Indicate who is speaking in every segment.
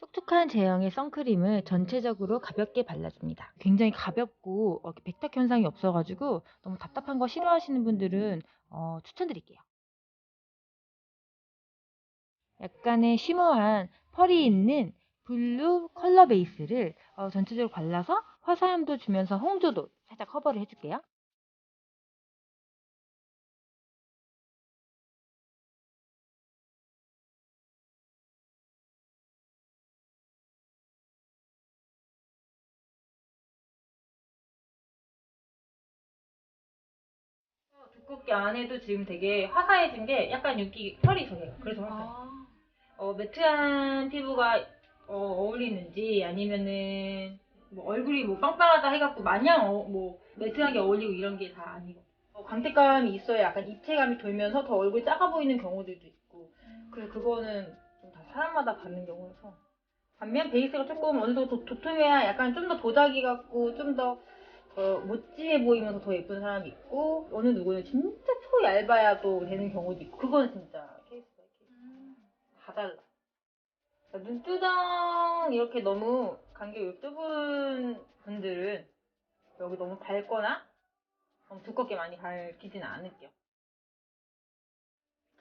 Speaker 1: 촉촉한 제형의 선크림을 전체적으로 가볍게 발라줍니다. 굉장히 가볍고 백탁 현상이 없어가지고 너무 답답한 거 싫어하시는 분들은 추천드릴게요. 약간의 쉬머한 펄이 있는 블루 컬러 베이스를 전체적으로 발라서 화사함도 주면서 홍조도 살짝 커버를 해줄게요. 두껍게 안 해도 지금 되게 화사해진 게 약간 여기 펄이 저게 그래서 화사해. 매트한 피부가 어울리는지 아니면은 뭐 얼굴이 뭐 빵빵하다 해갖고 마냥 뭐 매트하게 어울리고 이런 게 다 아니고 광택감이 있어야 약간 입체감이 돌면서 더 얼굴이 작아 보이는 경우들도 있고 그래서 그거는 좀 다 사람마다 다른 경우여서 반면 베이스가 조금 어느 정도 도톰해야 약간 좀 더 도자기 같고 좀 더 멋지해 보이면서 더 예쁜 사람이 있고 어느 누구는 진짜 초 얇아야 또 되는 경우도 있고 그거는 진짜 케이스 바이 케이스 다 달라. 눈두덩 이렇게 너무 간격이 좁은 분들은 여기 너무 밝거나 너무 두껍게 많이 밝히지는 않을게요.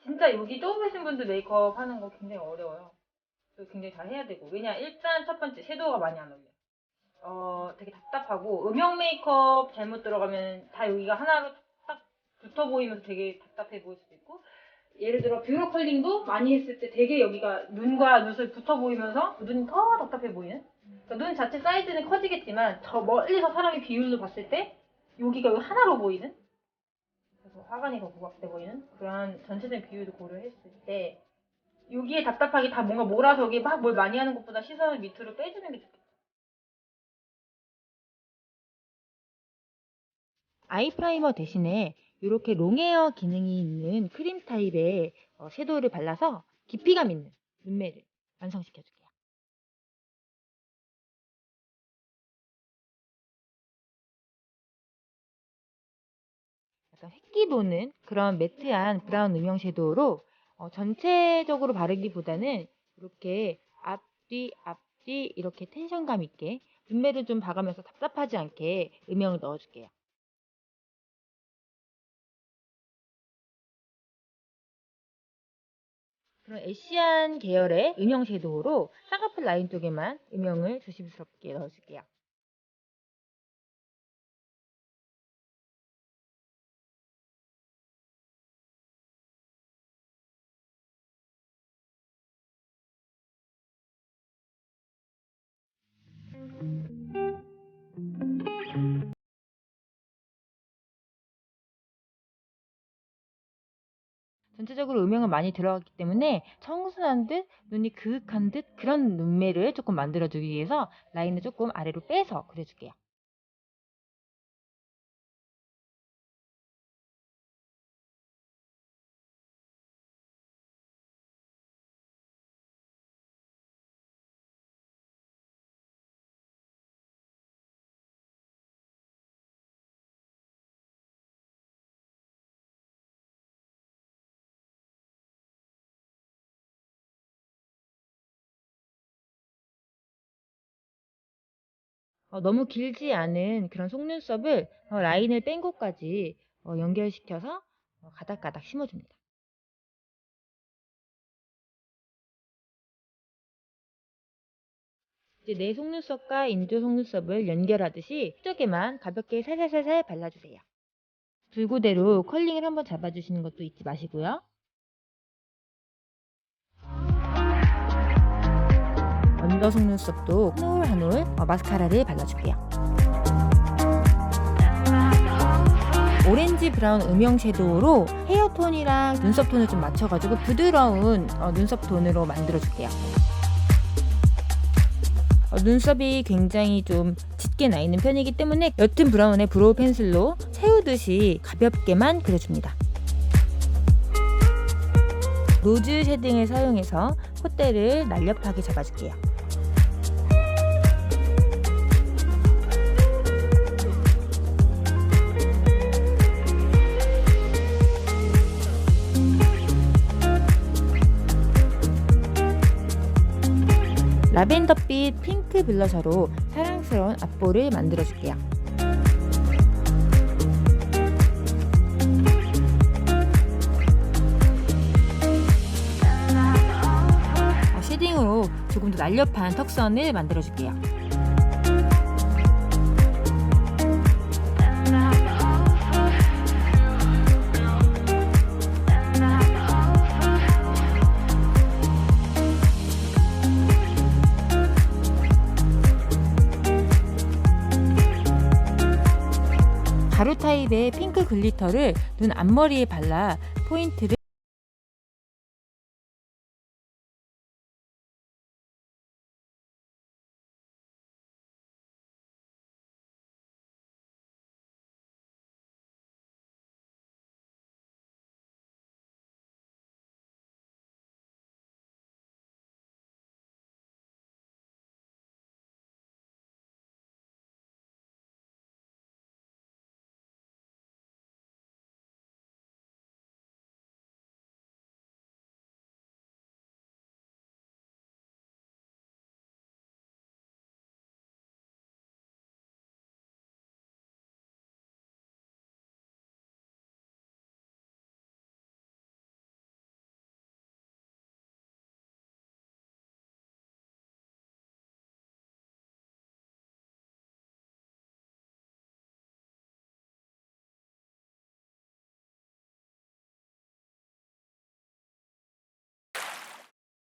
Speaker 1: 진짜 여기 좁으신 분들 메이크업 하는 거 굉장히 어려워요. 굉장히 잘 해야 되고 왜냐 일단 첫 번째 섀도우가 많이 안 어울려요. 되게 답답하고 음영 메이크업 잘못 들어가면 다 여기가 하나로 딱 붙어 보이면서 되게 답답해 보일 수도 있고 예를 들어 뷰러 컬링도 많이 했을 때 되게 여기가 눈과 눈썹이 붙어 보이면서 눈이 더 답답해 보이는 그러니까 눈 자체 사이즈는 커지겠지만 저 멀리서 사람이 비율로 봤을 때 여기가 여기 하나로 보이는 그래서 화관이 더 부각돼 보이는 그런 전체적인 비율도 고려했을 때 여기에 답답하게 다 뭔가 몰아서 여기 막 뭘 많이 하는 것보다 시선을 밑으로 빼주는 게 좋겠다. 아이 프라이머 대신에 이렇게 롱헤어 기능이 있는 크림 타입의 섀도우를 발라서 깊이감 있는 눈매를 완성시켜줄게요. 약간 획기 도는 그런 매트한 브라운 음영 섀도우로 전체적으로 바르기보다는 이렇게 앞뒤 이렇게 텐션감 있게 눈매를 좀 봐가면서 답답하지 않게 음영을 넣어줄게요. 그럼 애쉬한 계열의 음영 섀도우로 쌍꺼풀 라인 쪽에만 음영을 조심스럽게 넣어줄게요. 전체적으로 음영은 많이 들어갔기 때문에 청순한 듯 눈이 그윽한 듯 그런 눈매를 조금 만들어주기 위해서 라인을 조금 아래로 빼서 그려줄게요. 너무 길지 않은 그런 속눈썹을 라인을 뺀 곳까지 연결시켜서 가닥가닥 심어줍니다. 이제 내 속눈썹과 인조 속눈썹을 연결하듯이 쪽에만 가볍게 살살살살 발라주세요. 불고대로 컬링을 한번 잡아주시는 것도 잊지 마시고요. 언더 속눈썹도 한 올 한 올 마스카라를 발라줄게요. 오렌지 브라운 음영 섀도우로 헤어톤이랑 눈썹 톤을 좀 맞춰가지고 부드러운 눈썹 톤으로 만들어줄게요. 눈썹이 굉장히 좀 짙게 나 있는 편이기 때문에 옅은 브라운의 브로우 펜슬로 채우듯이 가볍게만 그려줍니다. 로즈 쉐딩을 사용해서 콧대를 날렵하게 잡아줄게요.
Speaker 2: 라벤더빛 핑크 블러셔로 사랑스러운 앞볼을 만들어줄게요. 쉐딩으로 조금 더 날렵한 턱선을 만들어줄게요. 가루 타입의 핑크 글리터를 눈 앞머리에 발라 포인트를